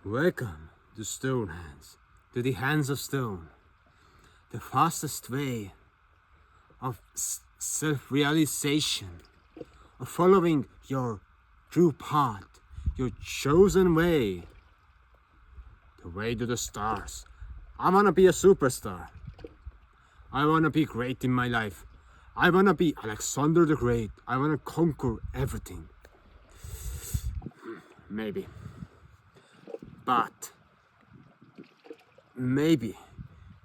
Welcome to Stone Hands, to the hands of stone, the fastest way of self-realization, of following your true path, your chosen way, the way to the stars. I wanna be a superstar. I wanna be great in my life. I wanna be Alexander the Great. I wanna conquer everything. Maybe. But maybe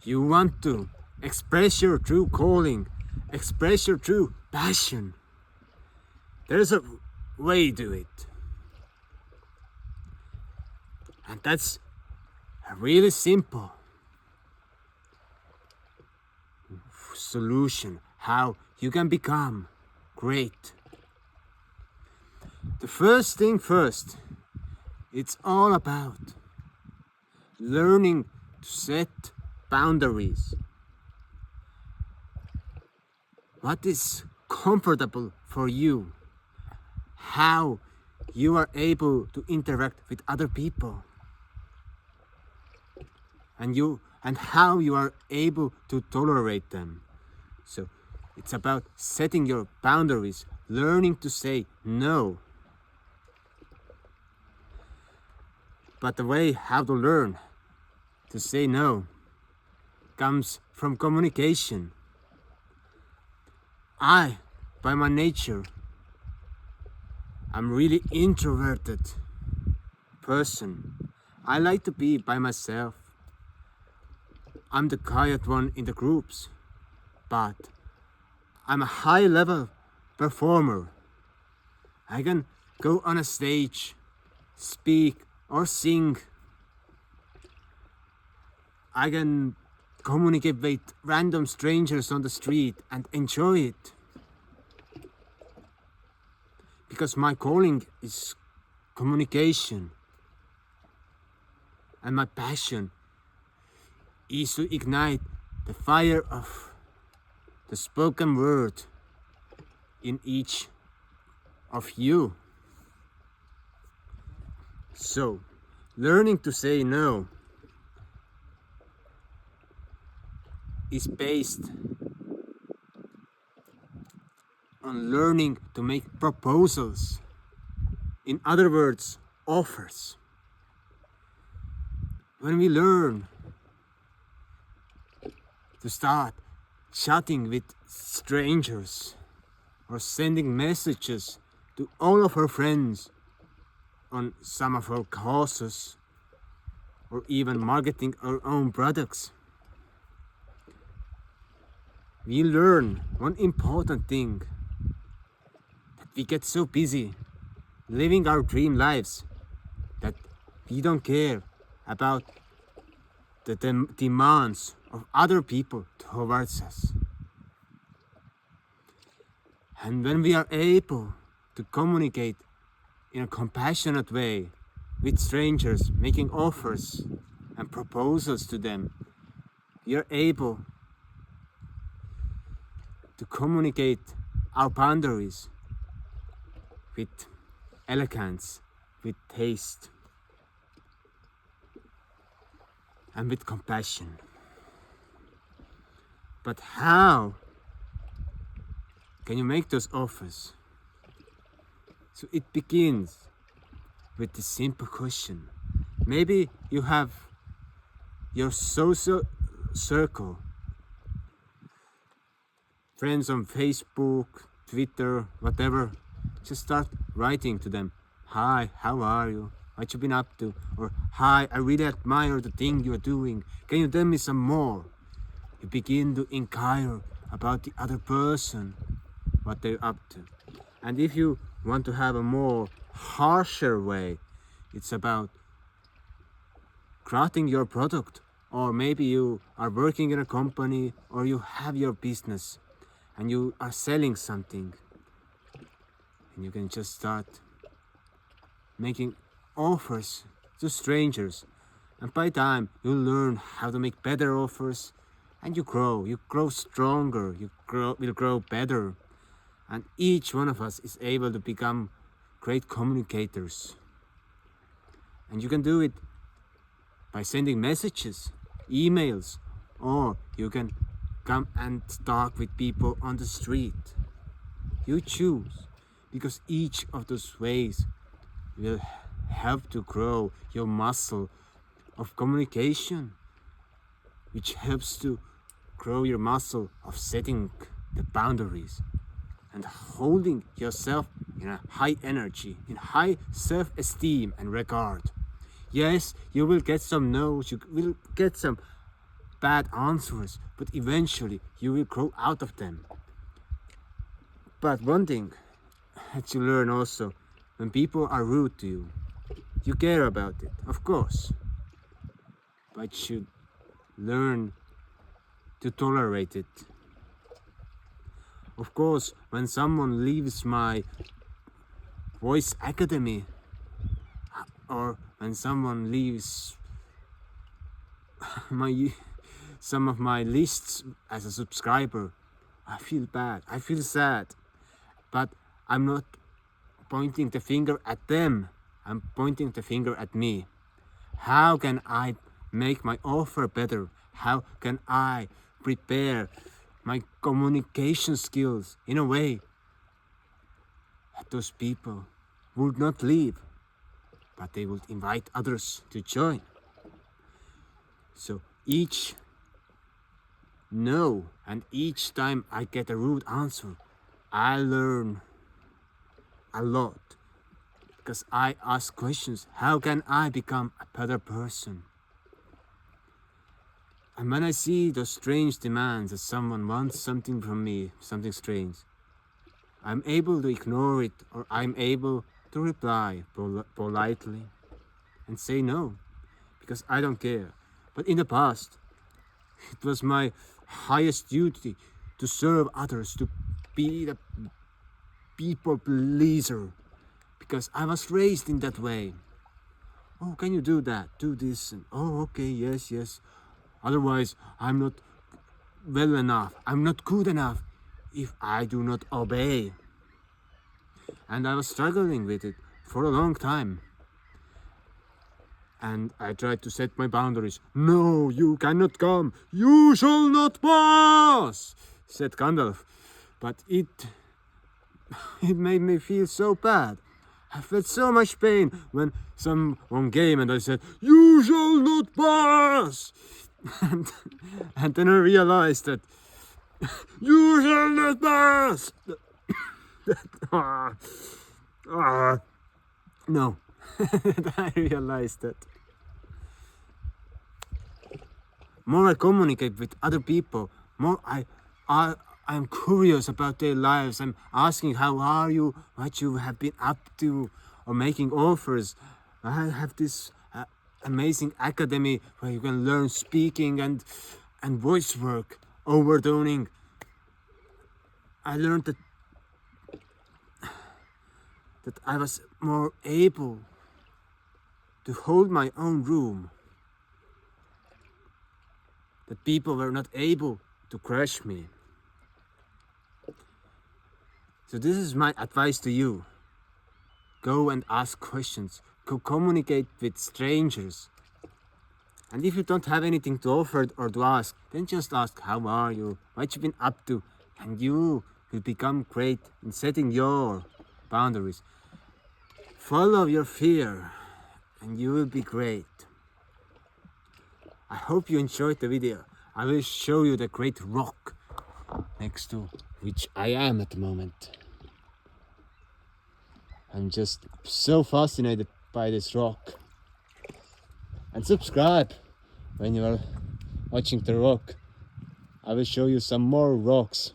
you want to express your true calling, express your true passion. There's a way to it. And that's a really simple solution how you can become great. The first thing first, it's all about learning to set boundaries. What is comfortable for you? How you are able to interact with other people. And how you are able to tolerate them. So it's about setting your boundaries, learning to say no. But the way how to learn to say no comes from communication. I, by my nature, I'm really introverted person. I like to be by myself. I'm the quiet one in the groups, but I'm a high-level performer. I can go on a stage, speak or sing. I can communicate with random strangers on the street and enjoy it. Because my calling is communication. And my passion is to ignite the fire of the spoken word in each of you. So, learning to say no is based on learning to make proposals. In other words, offers. When we learn to start chatting with strangers or sending messages to all of our friends on some of our causes or even marketing our own products, we learn one important thing, that we get so busy living our dream lives that we don't care about the demands of other people towards us. And when we are able to communicate in a compassionate way with strangers, making offers and proposals to them, we are able to communicate our boundaries with elegance, with taste, and with compassion. But how can you make those offers? So it begins with the simple question. Maybe you have your social circle, friends on Facebook, Twitter, whatever. Just start writing to them. Hi, how are you? What you been up to? Or hi, I really admire the thing you are doing. Can you tell me some more? You begin to inquire about the other person, what they're up to. And if you want to have a more harsher way, it's about crafting your product. Or maybe you are working in a company or you have your business and you are selling something. And you can just start making offers to strangers. And by time you learn how to make better offers and you grow stronger, will grow better. And each one of us is able to become great communicators. And you can do it by sending messages, emails, or you can come and talk with people on the street. You choose, because each of those ways will help to grow your muscle of communication, which helps to grow your muscle of setting the boundaries and holding yourself in a high energy, in high self-esteem and regard. Yes, you will get some no's, you will get some bad answers, but eventually you will grow out of them. But one thing that you learn also, when people are rude to you, you care about it, of course, but you learn to tolerate it. Of course, when someone leaves my Voice Academy, or when someone leaves some of my lists as a subscriber, I feel bad, I feel sad, but I'm not pointing the finger at them, I'm pointing the finger at me. How can I make my offer better? How can I prepare my communication skills in a way that those people would not leave, but they would invite others to join? So each no and each time I get a rude answer, I learn a lot, because I ask questions. How can I become a better person? And when I see those strange demands that someone wants something from me, something strange, I'm able to ignore it, or I'm able to reply politely and say no, because I don't care. But in the past, it was my highest duty to serve others, to be the people pleaser, because I was raised in that way. Oh, can you do that? Do this. And, oh, okay, yes, yes. Otherwise, I'm not well enough. I'm not good enough if I do not obey. And I was struggling with it for a long time. And I tried to set my boundaries. No, you cannot come. You shall not pass, said Gandalf. But it made me feel so bad. I felt so much pain when someone came and I said, you shall not pass. And then I realized that you shall not pass. No. I realized that more I communicate with other people, more I'm curious about their lives. I'm asking, how are you, what you have been up to, or making offers. I have this amazing academy where you can learn speaking and voice work, overtoning. I learned that I was more able to hold my own room, that people were not able to crush me. So this is my advice to you. Go and ask questions. Go communicate with strangers. And if you don't have anything to offer or to ask, then just ask, how are you? What you been up to? And you will become great in setting your boundaries. Follow your fear and you will be great. I hope you enjoyed the video. I will show you the great rock next to which I am at the moment. I'm just so fascinated by this rock. And subscribe when you are watching the rock. I will show you some more rocks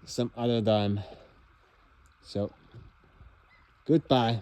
some other time. So goodbye.